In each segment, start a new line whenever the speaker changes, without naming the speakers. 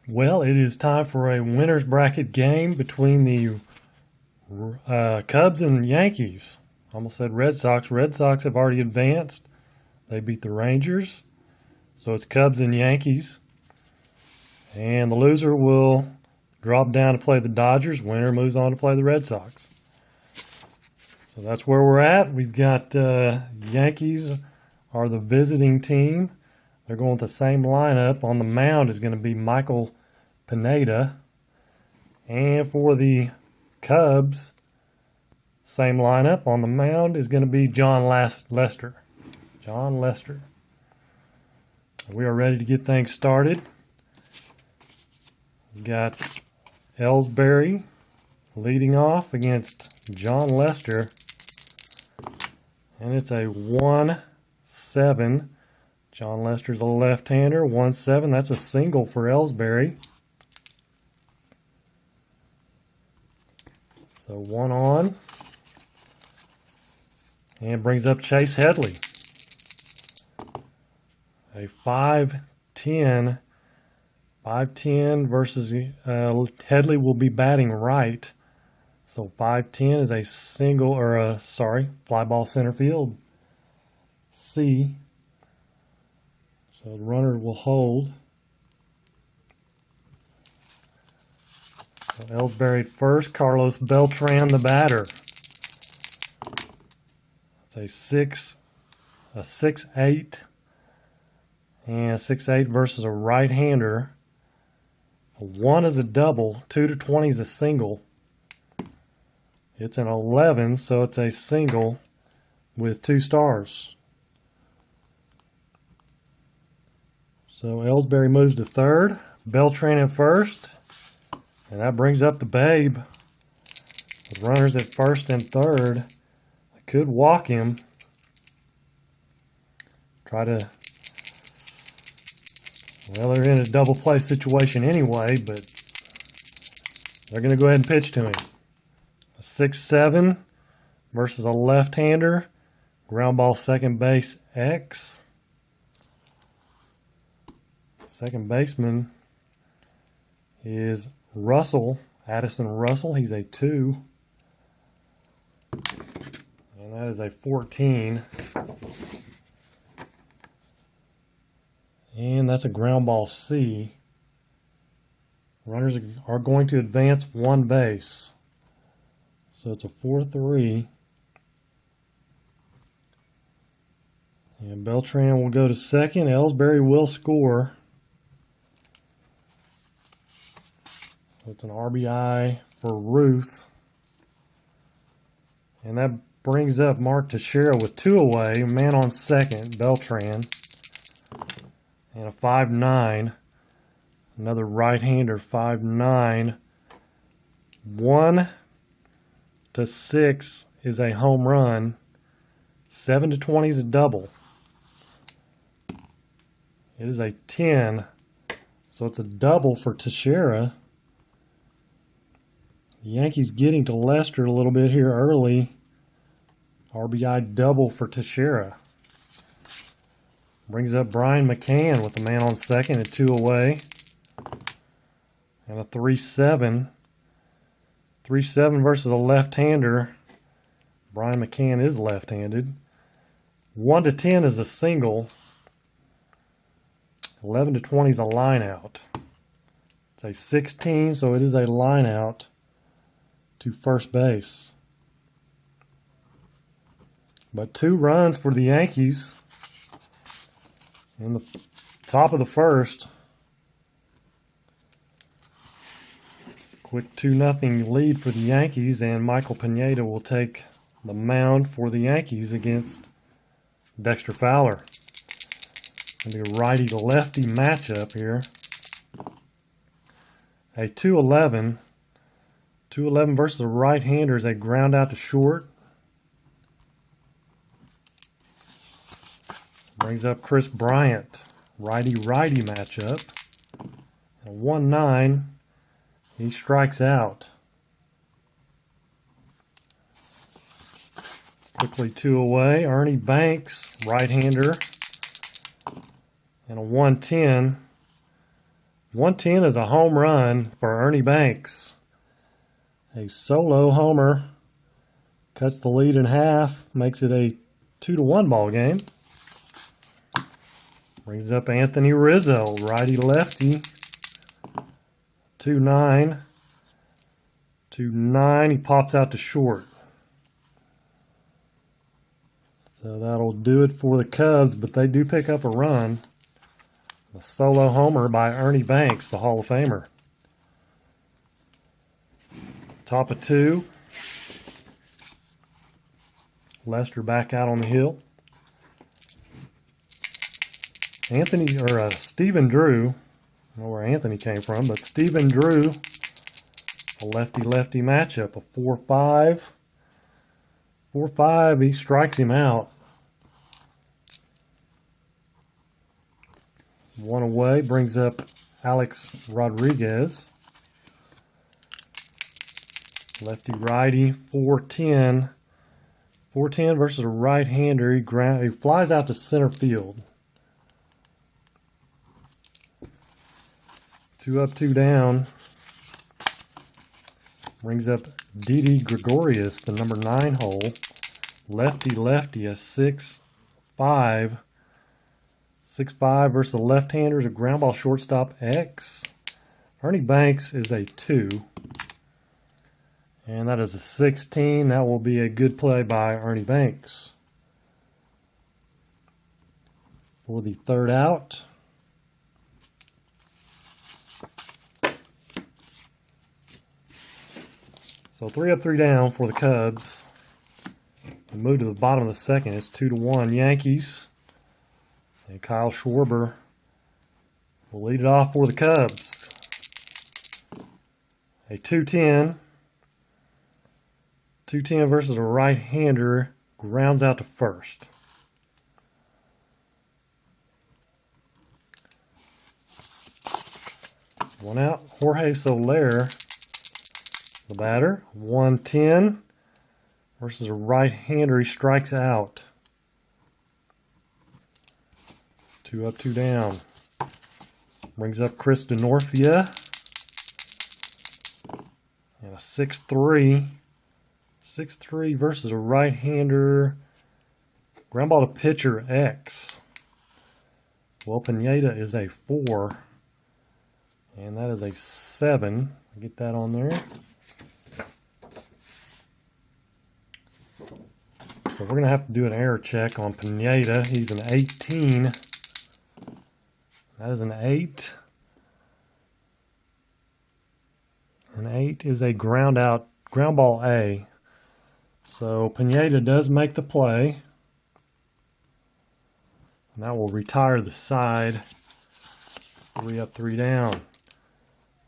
Well, it is time for a winner's bracket game between the Cubs and Yankees. Almost said Red Sox. Red Sox have already advanced. They beat the Rangers. So it's Cubs and Yankees. And the loser will drop down to play the Dodgers. Winner moves on to play the Red Sox. So that's where we're at. We've got Yankees are the visiting team. They're going with the same lineup. On the mound is going to be Michael Pineda. And for the Cubs, same lineup. On the mound is going to be John Lester. John Lester. We are ready to get things started. We've got Ellsbury leading off against John Lester. And it's a 1-7. John Lester's a left-hander, 1-7. That's a single for Ellsbury. So one on. And brings up Chase Headley. A 5-10. 5-10 versus Headley will be batting right. So 5-10 is a single, fly ball center field. C. So the runner will hold. So Ellsbury first, Carlos Beltran the batter. It's a 6-8. And 6-8 versus a right-hander. A 1 is a double, 2-20 is a single. It's an 11, so it's a single with 2 stars. So Ellsbury moves to third, Beltran in first, and that brings up the Babe. With runners at first and third, I could walk him. Well, they're in a double play situation anyway, but they're going to go ahead and pitch to him. A 6-7 versus a left-hander. Ground ball second base X. Second baseman is Russell, Addison Russell. He's a 2. And that is a 14. And that's a ground ball C. Runners are going to advance 1 base. So it's a 4-3. And Beltran will go to second. Ellsbury will score. So it's an RBI for Ruth. And that brings up Mark Teixeira with 2 away. Man on second, Beltran. And a 5-9. Another right-hander, 5-9. 1-6 is a home run. 7-20 is a double. It is a 10. So it's a double for Teixeira. The Yankees getting to Lester a little bit here early. RBI double for Teixeira. Brings up Brian McCann with the man on second at 2 away. And a 3-7. 3-7 versus a left-hander. Brian McCann is left-handed. 1-10 is a single. 11-20 is a line out. It's a 16, so it is a line out to first base. But 2 runs for the Yankees in the top of the first. Quick 2-0 lead for the Yankees, and Michael Pineda will take the mound for the Yankees against Dexter Fowler. It's going to be a righty to lefty matchup here. A 2-11. 2-11 versus a right-hander is a ground out to short. Brings up Chris Bryant. Righty-righty matchup. A 1-9. He strikes out. Quickly 2 away. Ernie Banks, right-hander. And a 1-10. 110 is a home run for Ernie Banks. A solo homer cuts the lead in half, makes it a 2-1 ball game. Brings up Anthony Rizzo, righty-lefty. 2-9. 2-9. He pops out to short. So that'll do it for the Cubs, but they do pick up a run. A solo homer by Ernie Banks, the Hall of Famer. Top of 2. Lester back out on the hill. Stephen Drew, I don't know where Anthony came from, but Stephen Drew, a lefty-lefty matchup, a 4-5. 4-5, he strikes him out. One away, brings up Alex Rodriguez. Lefty-righty, 4-10. 4-10 versus a right-hander. He flies out to center field. 2 up, 2 down. Brings up Didi Gregorius, the number 9 hole. Lefty-lefty, a 6-5. 6-5 versus the left-handers, a ground ball shortstop X. Ernie Banks is a 2. And that is a 16. That will be a good play by Ernie Banks. For the third out. So 3 up, 3 down for the Cubs. We move to the bottom of the second. It's 2-1 Yankees. And Kyle Schwarber will lead it off for the Cubs. A 2-10. 2-10 versus a right-hander. Grounds out to first. One out. Jorge Soler, the batter. 1-10 versus a right-hander. He strikes out. 2 up, 2 down. Brings up Chris DeNorfia. And a 6-3. 6-3 versus a right-hander. Ground ball to pitcher X. Well, Pineda is a 4. And that is a 7. Get that on there. So we're going to have to do an error check on Pineda. He's an 18. That is an 8. An 8 is a ground ball A. So Pineda does make the play. And that will retire the side. 3 up, 3 down.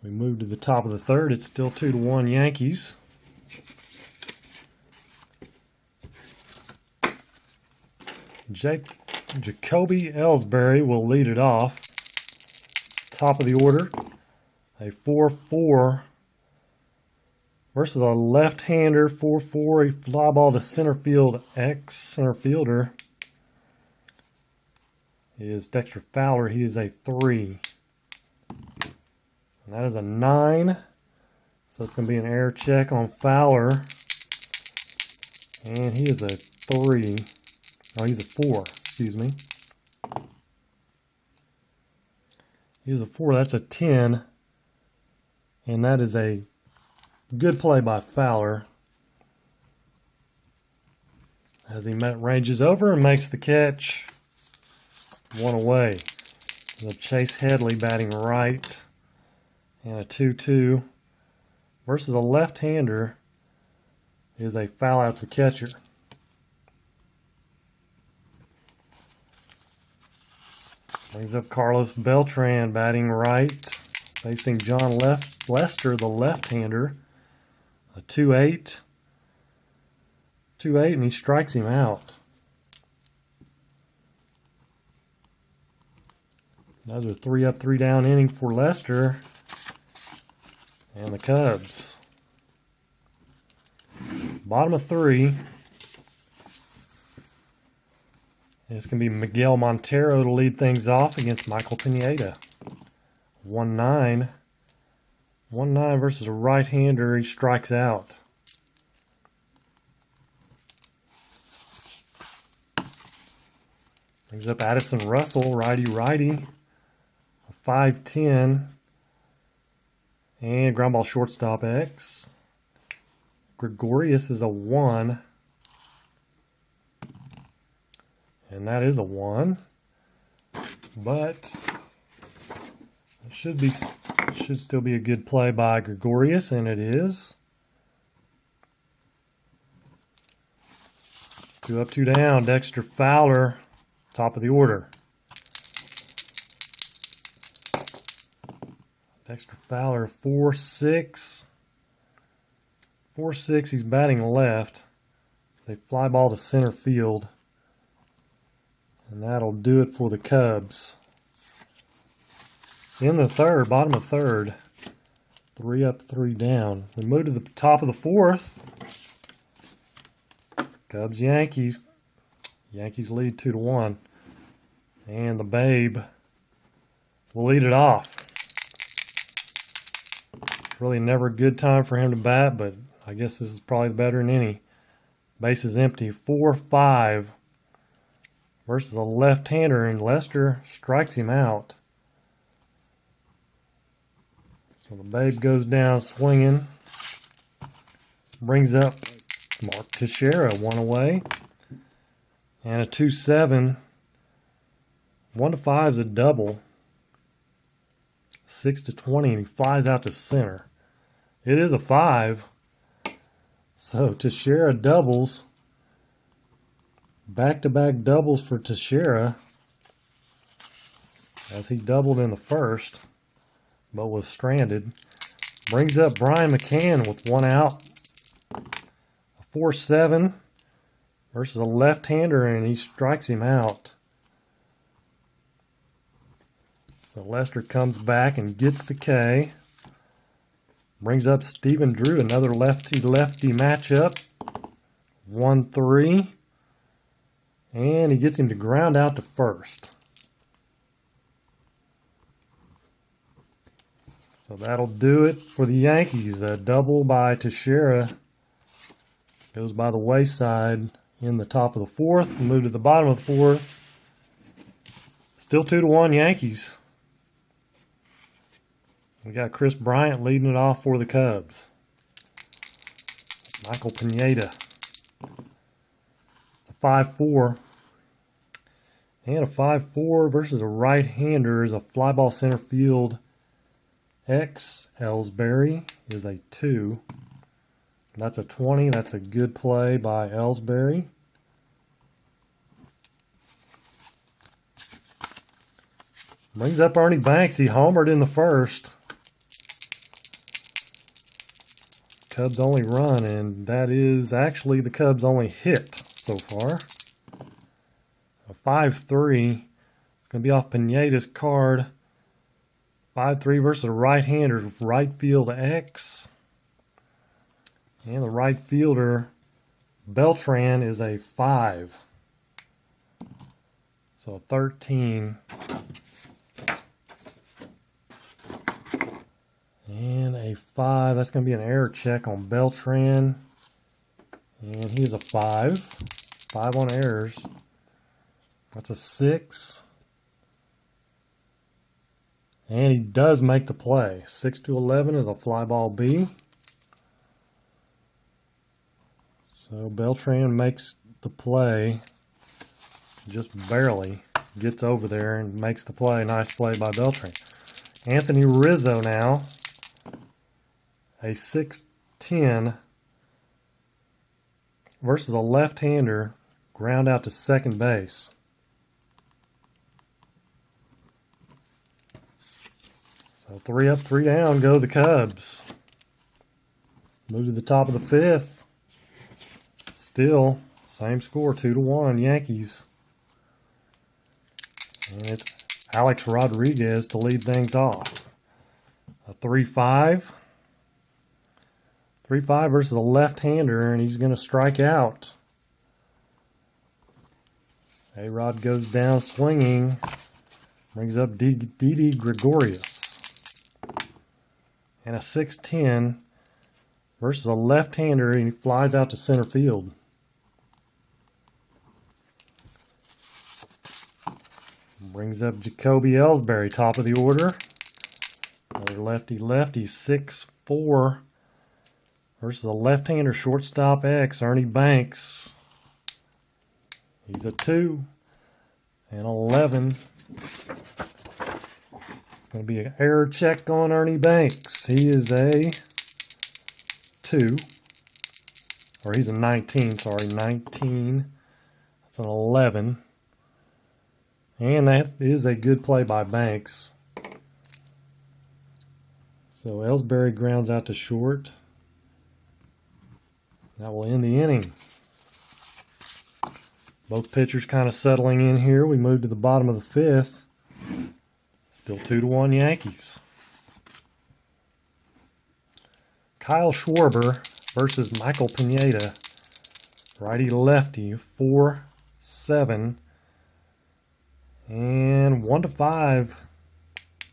We move to the top of the third. It's still 2-1 Yankees. Jacoby Ellsbury will lead it off. Top of the order. A 4-4 versus a left-hander. 4-4. A fly ball to center field X. Center fielder is Dexter Fowler. He is a 3. And that is a 9. So it's going to be an error check on Fowler. And he is a 3. Oh, he's a 4. Excuse me. He is a 4. That's a 10. And that is a good play by Fowler. As he ranges over and makes the catch. 1 away. And Chase Headley batting right. And a 2-2 versus a left-hander is a foul out to the catcher. Brings up Carlos Beltran batting right, facing John Lester, the left-hander. A 2-8. 2-8, and he strikes him out. Another 3 up, 3 down inning for Lester and the Cubs. Bottom of 3. It's going to be Miguel Montero to lead things off against Michael Pineda. 1-9. 1-9 versus a right-hander. He strikes out. Brings up Addison Russell, righty-righty. A 5-10. And ground ball shortstop X. Gregorius is a 1. And that is a 1. But it should still be a good play by Gregorius, and it is. 2 up, 2 down. Dexter Fowler, top of the order. Dexter Fowler, 4-6. 4-6, he's batting left. They fly ball to center field. And that'll do it for the Cubs. In the third, bottom of third. 3 up, 3 down. We move to the top of the fourth. Cubs, Yankees. Yankees lead 2-1. And the Babe will lead it off. Really never a good time for him to bat, but I guess this is probably better than any. Base is empty. 4-5 versus a left-hander, and Lester strikes him out. So the Babe goes down swinging. Brings up Mark Teixeira, 1 away. And a 2-7. 1-5 is a double. 6-20, and he flies out to center. It is a 5. So Teixeira doubles. Back-to-back doubles for Teixeira, as he doubled in the first, but was stranded. Brings up Brian McCann with 1 out. A 4-7 versus a left-hander, and he strikes him out. So Lester comes back and gets the K. Brings up Stephen Drew, another lefty-lefty matchup. 1-3. And he gets him to ground out to first. So that'll do it for the Yankees. A double by Teixeira goes by the wayside in the top of the fourth. We move to the bottom of the fourth. Still 2-1 Yankees. We got Chris Bryant leading it off for the Cubs. Michael Pineda. 5-4. And a 5-4 versus a right-hander is a fly ball center field. X Ellsbury is a 2. That's a 20. That's a good play by Ellsbury. Brings up Ernie Banks. He homered in the first. Cubs only run, and that is actually the Cubs only hit so far. A 5-3. It's going to be off Pineda's card. 5-3 versus a right-hander's right field X. And the right fielder, Beltran, is a 5. So a 13. And a 5. That's going to be an error check on Beltran. And he's a 5. 5 on errors. That's a 6. And he does make the play. 6-11 is a fly ball B. So Beltran makes the play. Just barely gets over there and makes the play. Nice play by Beltran. Anthony Rizzo now. A 6-10 versus a left-hander, ground out to second base. So 3 up, 3 down go the Cubs. Move to the top of the fifth. Still, same score, 2-1 Yankees. And it's Alex Rodriguez to lead things off. A 3-5. 3-5 versus a left-hander, and he's going to strike out. A-Rod goes down swinging. Brings up Didi Gregorius. and a 6-10 versus a left-hander, and he flies out to center field. Brings up Jacoby Ellsbury, top of the order. Another lefty, 6'4", versus a left-hander shortstop X, Ernie Banks. He's a 2 and 11. It's going to be an error check on Ernie Banks. He is a 2, or he's a 19, sorry, 19. That's an 11. And that is a good play by Banks. So Ellsbury grounds out to short. That will end the inning. Both pitchers kind of settling in here. We move to the bottom of the 5th. Still 2-1 Yankees. Kyle Schwarber versus Michael Pineda. Righty-lefty, 4-7. And 1-5.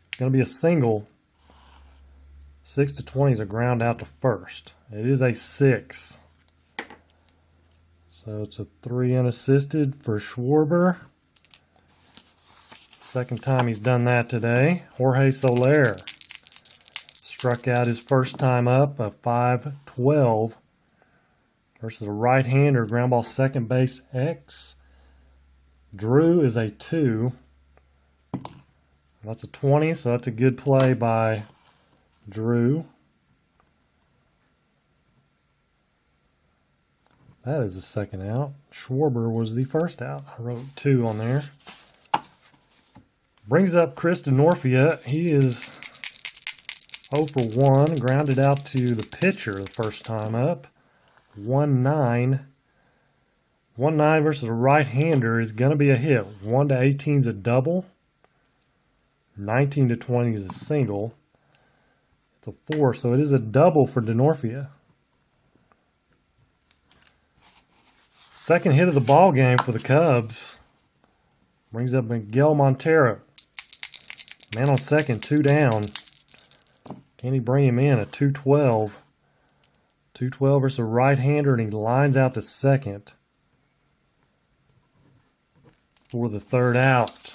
It's going to be a single. 6-20 is a ground out to first. It is a 6. So it's a 3 unassisted for Schwarber. Second time he's done that today. Jorge Soler struck out his first time up, a 5-12 versus a right-hander, ground ball second base X. Drew is a 2. That's a 20, so that's a good play by Drew. That is the second out. Schwarber was the first out. I wrote 2 on there. Brings up Chris Denorfia. He is 0 for 1. Grounded out to the pitcher the first time up. 1-9. 1-9 versus a right-hander is going to be a hit. 1-18 is a double. 19-20 is a single. It's a 4, so it is a double for Denorfia. Second hit of the ball game for the Cubs. Brings up Miguel Montero. Man on second, 2 down. Can he bring him in? A 2-12. 2-12 versus a right-hander, and he lines out to second for the third out.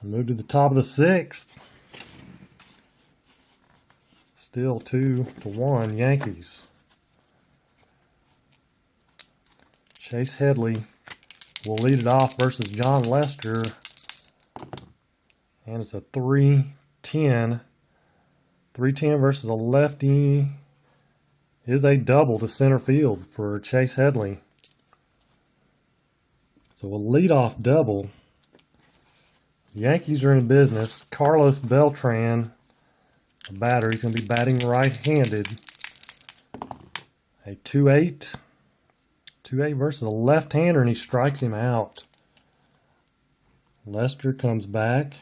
Move to the top of the 6th. Still 2-1 Yankees. Chase Headley will lead it off versus John Lester. And it's a 3-10. 3-10 versus a lefty is a double to center field for Chase Headley. So a leadoff double. The Yankees are in business. Carlos Beltran, a batter. He's going to be batting right-handed. A 2-8. 2-8 versus a left-hander, and he strikes him out. Lester comes back.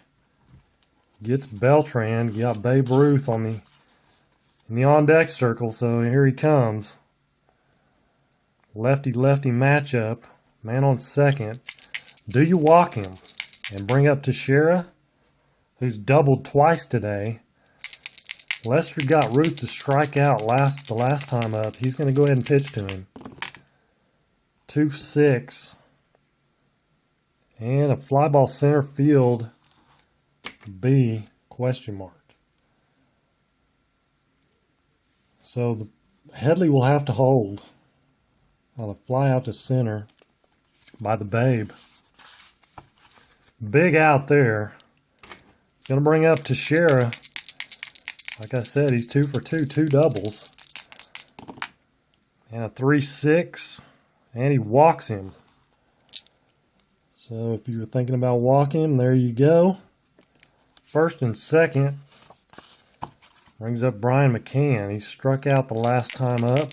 Gets Beltran. Got Babe Ruth in the on-deck circle, so here he comes. Lefty-lefty matchup. Man on second. Do you walk him and bring up Teixeira, who's doubled twice today? Lester got Ruth to strike out the last time up. He's going to go ahead and pitch to him. 2-6. And a fly ball center field B ? So the Headley will have to hold on a fly out to center by the Babe. Big out there. It's going to bring up Teixeira. Like I said, he's 2 for 2, 2 doubles. And a 3-6. And he walks him. So if you were thinking about walking him, there you go. First and second. Brings up Brian McCann. He struck out the last time up.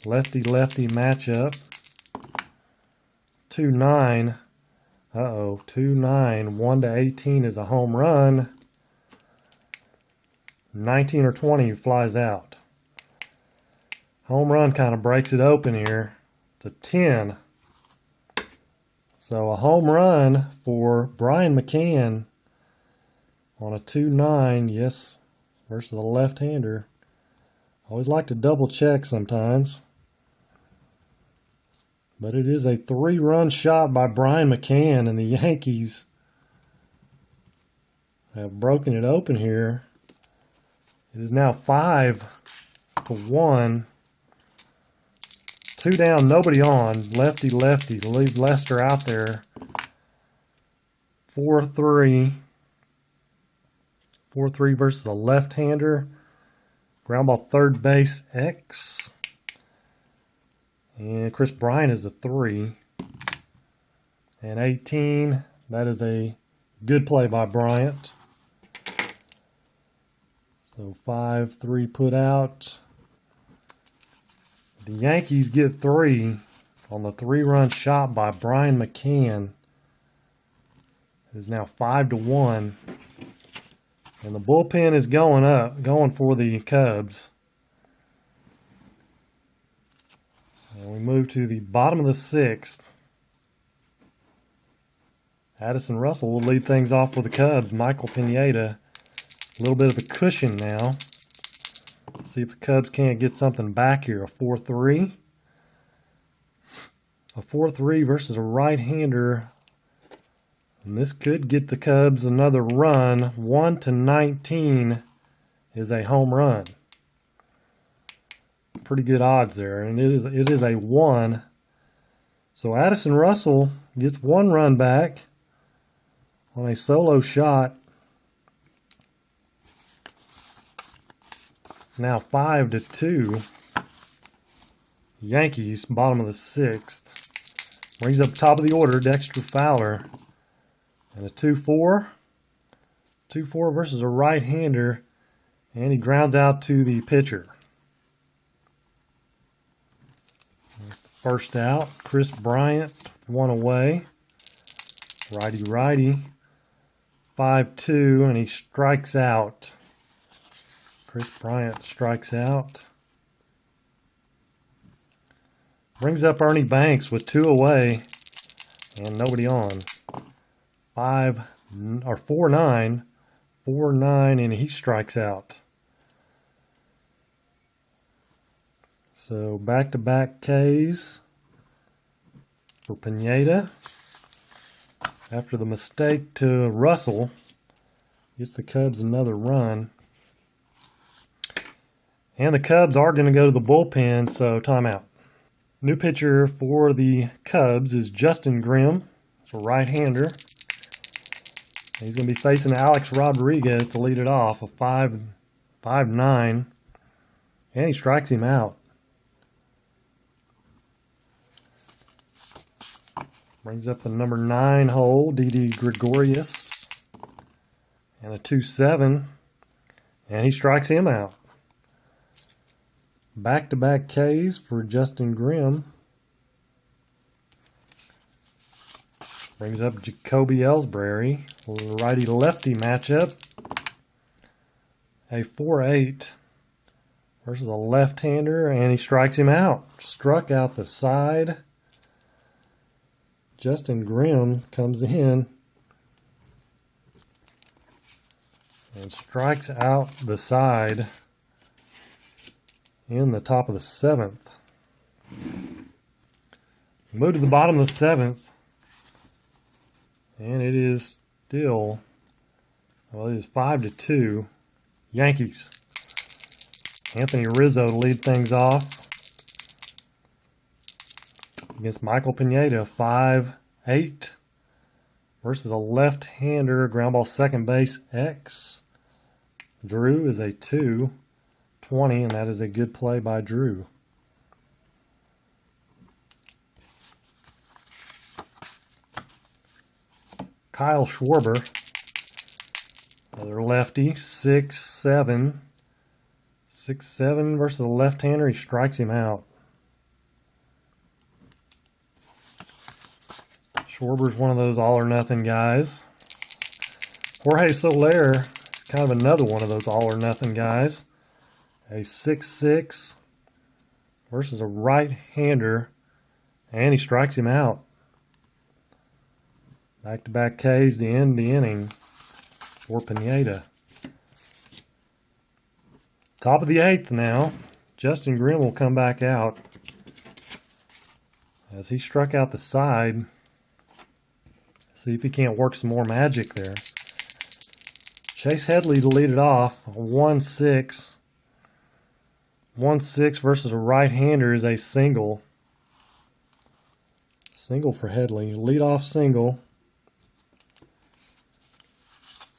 Lefty-lefty matchup. 2-9. 2-9. 1-18 is a home run. 19 or 20 flies out. Home run kind of breaks it open here. It's a 10. So a home run for Brian McCann on a 2-9, yes, versus a left-hander. Always like to double check sometimes. But it is a 3-run shot by Brian McCann, and the Yankees have broken it open here. It is now 5-1. 2 down, nobody on. Lefty, lefty. Leave Lester out there. 4-3. 4-3 versus a left-hander. Ground ball third base, X. And Chris Bryant is a 3. And 18. That is a good play by Bryant. So 5-3 put out. The Yankees get 3 on the 3-run shot by Brian McCann. It is now 5-1. And the bullpen is going for the Cubs. And we move to the bottom of the 6th. Addison Russell will lead things off for the Cubs. Michael Pineda, a little bit of a cushion now. Let's see if the Cubs can't get something back here. A 4-3. A 4-3 versus a right-hander. And this could get the Cubs another run. 1-19 is a home run. Pretty good odds there. And it is a 1. So Addison Russell gets 1 run back on a solo shot. Now 5-2. Yankees, bottom of the 6th. Brings up top of the order, Dexter Fowler. And a 2-4. 2-4 versus a right-hander. And he grounds out to the pitcher. First out, Chris Bryant, 1 away. Righty-righty. 5-2, and he strikes out. Chris Bryant strikes out. Brings up Ernie Banks with 2 away and nobody on. 4-9, and he strikes out. So back-to-back Ks for Pineda. After the mistake to Russell, gets the Cubs another run. And the Cubs are going to go to the bullpen, so timeout. New pitcher for the Cubs is Justin Grimm. It's a right-hander. He's going to be facing Alex Rodriguez to lead it off, a 5-9. And he strikes him out. Brings up the number 9 hole, Didi Gregorius. And a 2-7. And he strikes him out. Back-to-back Ks for Justin Grimm. Brings up Jacoby Ellsbury for the righty-lefty matchup. A 4-8 versus a left-hander, and he strikes him out. Struck out the side. Justin Grimm comes in and strikes out the side in the top of the 7th. Move to the bottom of the 7th. And it is still, well, it is 5-2. Yankees. Anthony Rizzo to lead things off against Michael Pineda, 5-8 versus a left-hander, ground ball second base, X. Drew is a 2-20, and that is a good play by Drew. Kyle Schwarber, another lefty, 6-7. 6-7 versus a left-hander. He strikes him out. Schwarber's one of those all-or-nothing guys. Jorge Soler is kind of another one of those all-or-nothing guys. A 6-6 versus a right-hander, and he strikes him out. Back-to-back Ks to end the inning for Pineda. Top of the 8th now. Justin Grimm will come back out as he struck out the side. See if he can't work some more magic there. Chase Headley to lead it off. 1-6. 1-6 versus a right-hander is a single. Single for Headley. Lead-off single.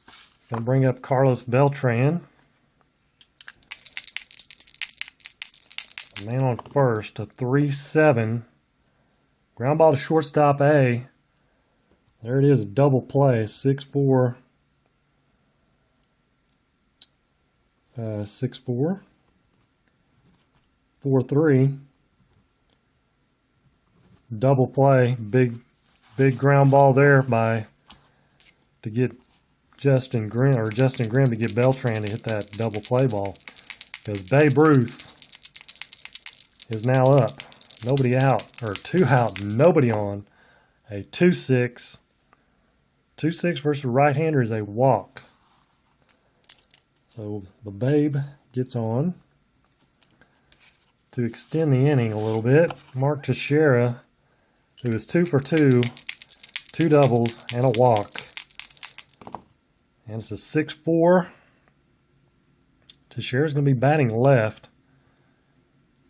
It's going to bring up Carlos Beltran. Man on first. A 3-7. Ground ball to shortstop A. There it is, a double play. 6-4. 6-4. 4-3. Double play. Big ground ball there to get Justin Grimm to get Beltran to hit that double play ball. Because Babe Ruth is now up. Nobody out, or 2 out, nobody on. A 2-6. 2-6 versus right-hander is a walk. So the Babe gets on to extend the inning a little bit. Mark Teixeira, who is 2 for 2, 2 doubles and a walk. And it's a 6-4. Teixeira's going to be batting left.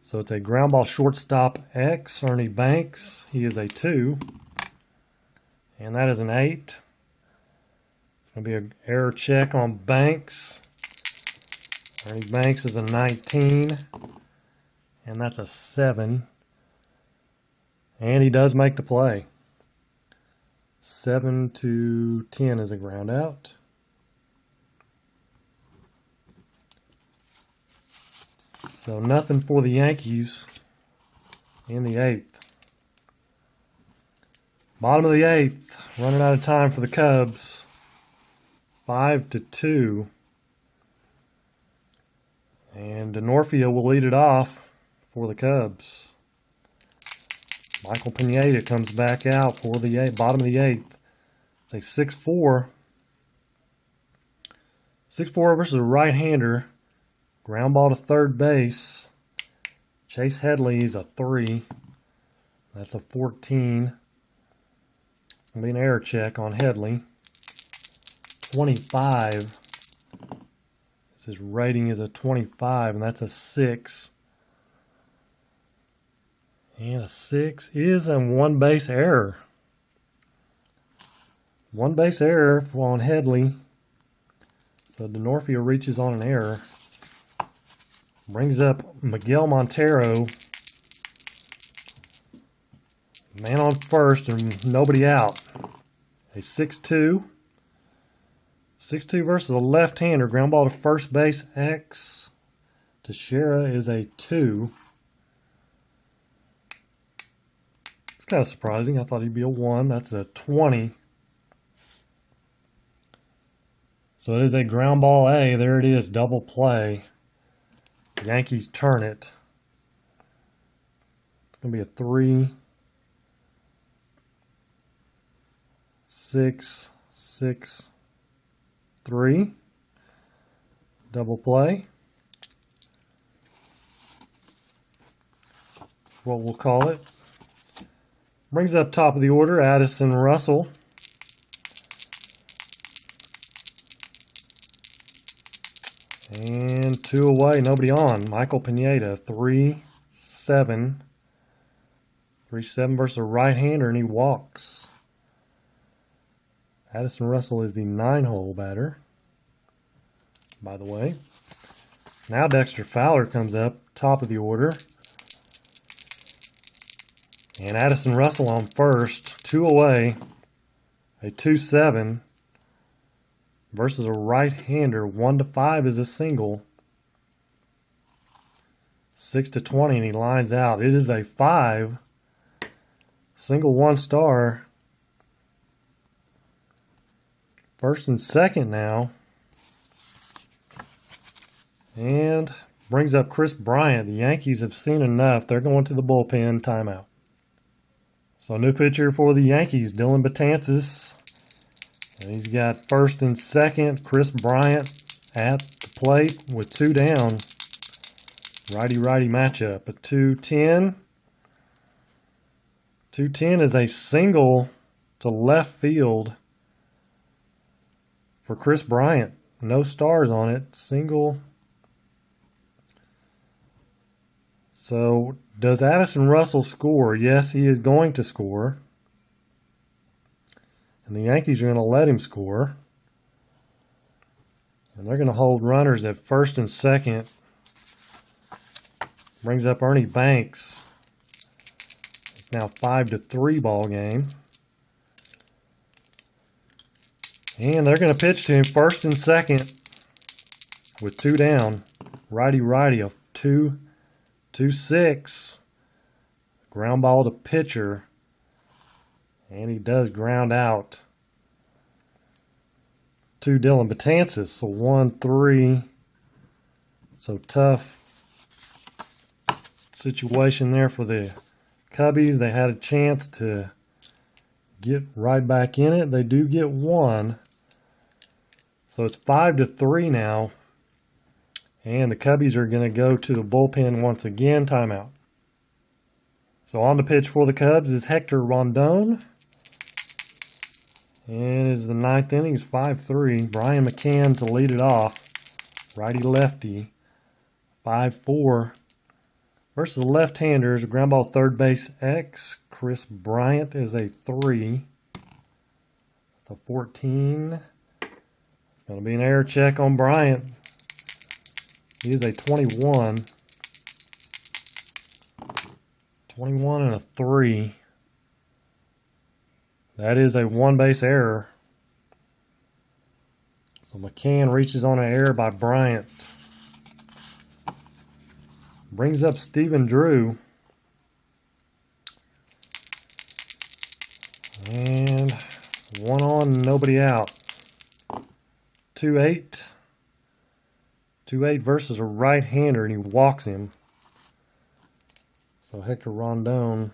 So it's a ground ball shortstop X, Ernie Banks. He is a 2. And that is an 8. It's going to be an error check on Banks. Ernie Banks is a 19. And that's a 7. And he does make the play. 7-10 is a ground out. So nothing for the Yankees in the 8th. Bottom of the 8th, running out of time for the Cubs. 5-2. And Denorfia will lead it off for the Cubs. Michael Pineda comes back out for the bottom of the 8th. It's a 6-4. 6-4 versus a right-hander. Ground ball to third base. Chase Headley is a 3. That's a 14. It's going to be an error check on Headley. 25. His rating is a 25, and that's a 6. And a 6 is a one-base error. One-base error on Headley. So Denorfia reaches on an error. Brings up Miguel Montero. Man on first and nobody out. A 6-2. 6-2 versus a left-hander. Ground ball to first base X. Teixeira is a 2. It's kind of surprising. I thought he'd be a 1. That's a 20. So it is a ground ball A. There it is. Double play. Yankees turn it. It's going to be a 3. 6, 6, 3. Double play. What we'll call it. Brings up top of the order, Addison Russell. And 2 away, nobody on. Michael Pineda, 3-7. 3-7 versus a right-hander, and he walks. Addison Russell is the 9-hole batter, by the way. Now Dexter Fowler comes up, top of the order. And Addison Russell on first, 2 away, a 2-7 versus a right-hander. 1-5 is a single. 6-20, and he lines out. It is a 5. Single 1-star. First and second now. And brings up Chris Bryant. The Yankees have seen enough. They're going to the bullpen. Timeout. So new pitcher for the Yankees, Dylan Betances. And he's got first and second. Chris Bryant at the plate with 2 down. Righty-righty matchup. A 2-10. 2-10 is a single to left field for Chris Bryant. No stars on it. Single. So, does Addison Russell score? Yes, he is going to score. And the Yankees are going to let him score. And they're going to hold runners at first and second. Brings up Ernie Banks. It's now 5-3 ball game. And they're going to pitch to him first and second with 2 down. Righty-righty, a 2-6. Ground ball to pitcher. And he does ground out to Dylan Betances. So 1-3. So tough situation there for the Cubbies. They had a chance to get right back in it. They do get 1. So it's 5-3 now. And the Cubbies are going to go to the bullpen once again. Timeout. So on the pitch for the Cubs is Hector Rondon. And is the 9th inning is 5-3. Brian McCann to lead it off. Righty-lefty. 5-4. Versus the left-handers. Ground ball third base X. Chris Bryant is a 3. It's a 14. It's going to be an error check on Bryant. He is a 21. 21 and a 3. That is a 1-base error. So McCann reaches on an error by Bryant. Brings up Stephen Drew. And 1 on, nobody out. 2-8. 2-8 versus a right-hander, and he walks him. So Hector Rondon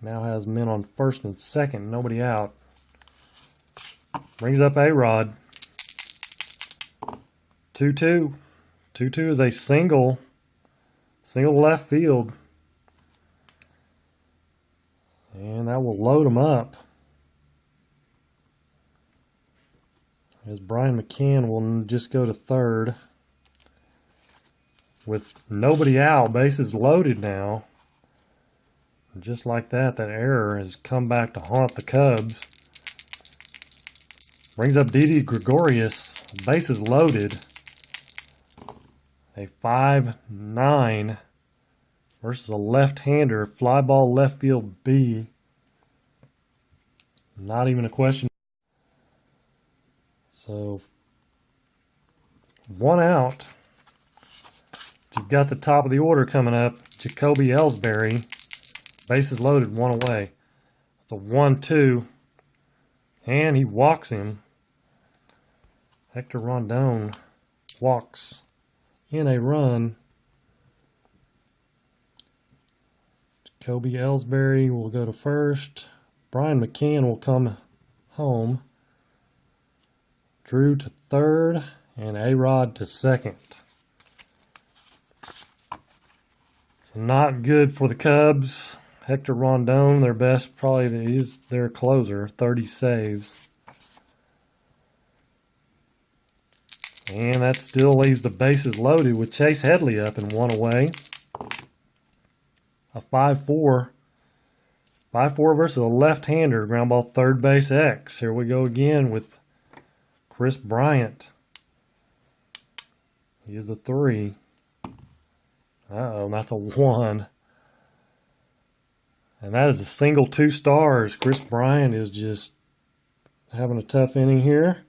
now has men on first and second, nobody out. Brings up A-Rod. 2-2. 2-2 is a single left field. And that will load him up. As Brian McCann will just go to third. With nobody out, bases loaded now. Just like that, that error has come back to haunt the Cubs. Brings up Didi Gregorius, bases loaded. A 5-9 versus a left-hander, fly ball left field B. Not even a question. So, 1 out. You've got the top of the order coming up. Jacoby Ellsbury. Bases loaded, 1 away. It's a 1-2. And he walks him. Hector Rondon walks in a run. Jacoby Ellsbury will go to first. Brian McCann will come home. Drew to third. And A-Rod to second. So not good for the Cubs. Hector Rondon, their best, probably is their closer, 30 saves. And that still leaves the bases loaded with Chase Headley up and 1 away. A 5-4. 5-4 versus a left-hander, ground ball third base X. Here we go again with Chris Bryant. He is a 3. Uh-oh, that's a 1. And that is a single 2 stars. Chris Bryant is just having a tough inning here.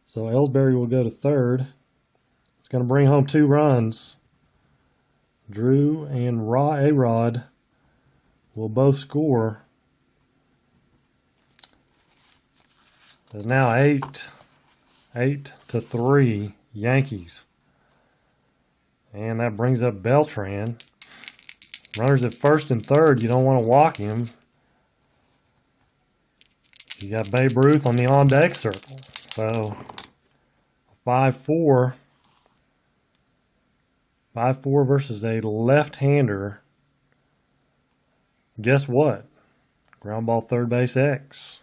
So Ellsbury will go to third. It's going to bring home 2 runs. Drew and A-Rod will both score. There's now 8-3 Yankees. And that brings up Beltran. Runners at first and third, you don't want to walk him. You got Babe Ruth on the on-deck circle. So 5-4. 5-4 versus a left-hander. Guess what? Ground ball third base X.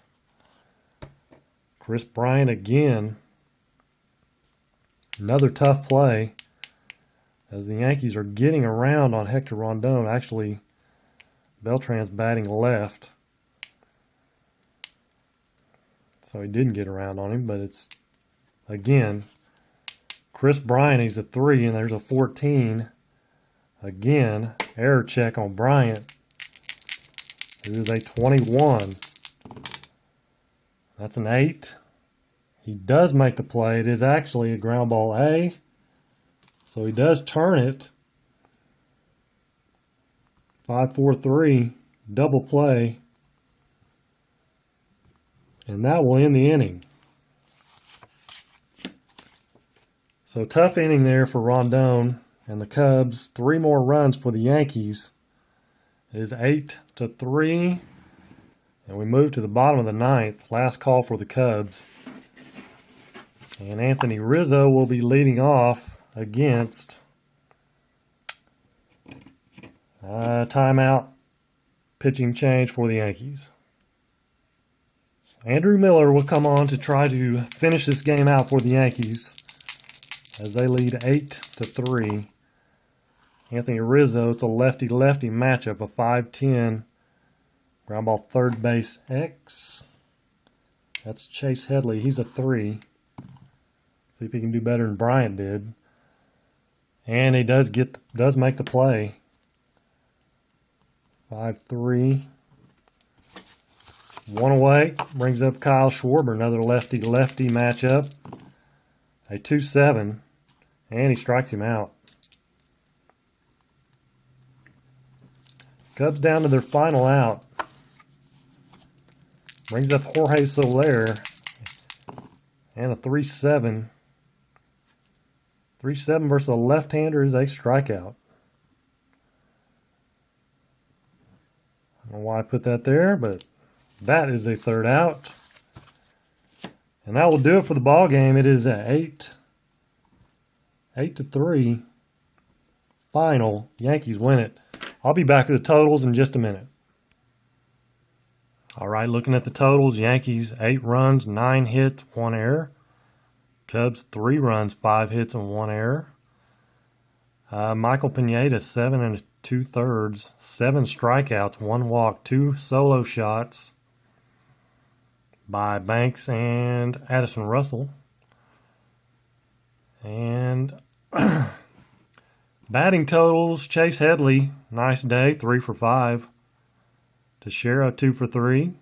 Kris Bryant again. Another tough play as the Yankees are getting around on Hector Rondon. Actually, Beltran's batting left. So he didn't get around on him, but it's, again, Kris Bryant, he's a 3, and there's a 14. Again, error check on Bryant. It is a 21. That's an 8. He does make the play. It is actually a ground ball A. So he does turn it. 5-4-3, double play. And that will end the inning. So tough inning there for Rondon and the Cubs. 3 more runs for the Yankees. It is 8-3. And we move to the bottom of the 9th. Last call for the Cubs. And Anthony Rizzo will be leading off against timeout pitching change for the Yankees. Andrew Miller will come on to try to finish this game out for the Yankees as they lead 8-3. Anthony Rizzo, it's a lefty-lefty matchup, a 5-10. Ground ball third base X. That's Chase Headley. He's a 3. See if he can do better than Bryant did. And he does make the play. 5-3. 1 away. Brings up Kyle Schwarber, another lefty-lefty matchup. A 2-7. And he strikes him out. Cubs down to their final out. Brings up Jorge Soler. And a 3-7. 3-7 versus a left-hander is a strikeout. I don't know why I put that there, but that is a third out. And that will do it for the ball game. It is at 8-3 final. Yankees win it. I'll be back with the totals in just a minute. All right, looking at the totals, Yankees 8 runs, 9 hits, 1 error. Cubs 3 runs, 5 hits, and 1 error. Michael Pineda 7 2/3, 7 strikeouts, 1 walk, 2 solo shots by Banks and Addison Russell. And batting totals, Chase Headley, nice day, 3 for 5. Teixeira, 2 for 3.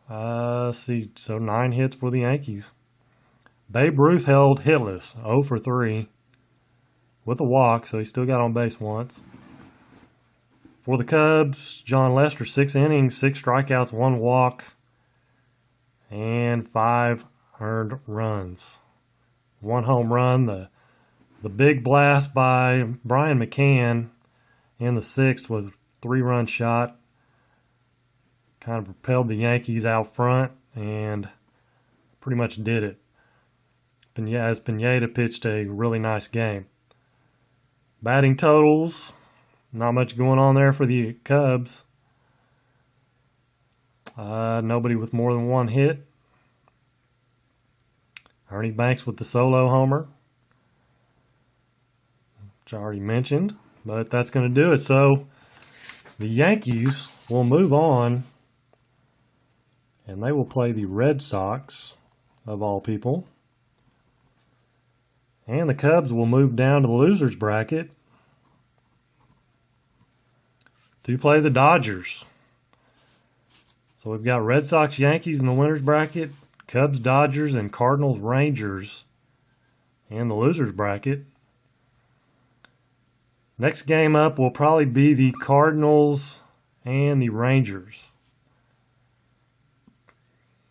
Let's see, so 9 hits for the Yankees. Babe Ruth held hitless, 0 for 3 with a walk, so he still got on base once. For the Cubs, John Lester, 6 innings, 6 strikeouts, 1 walk, and 5 earned runs. 1 home run, the big blast by Brian McCann in the 6th was a 3-run shot. Kind of propelled the Yankees out front and pretty much did it. As Pineda pitched a really nice game. Batting totals, not much going on there for the Cubs. Nobody with more than 1 hit. Ernie Banks with the solo homer, which I already mentioned, but that's going to do it. So the Yankees will move on, and they will play the Red Sox, of all people. And the Cubs will move down to the losers bracket to play the Dodgers. So we've got Red Sox, Yankees in the winners bracket, Cubs, Dodgers, and Cardinals, Rangers in the losers bracket. Next game up will probably be the Cardinals and the Rangers,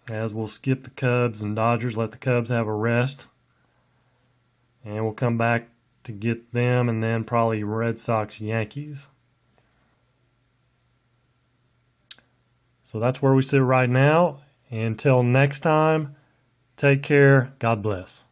as we'll skip the Cubs and Dodgers, let the Cubs have a rest. And we'll come back to get them, and then probably Red Sox, Yankees. So that's where we sit right now. Until next time, take care. God bless.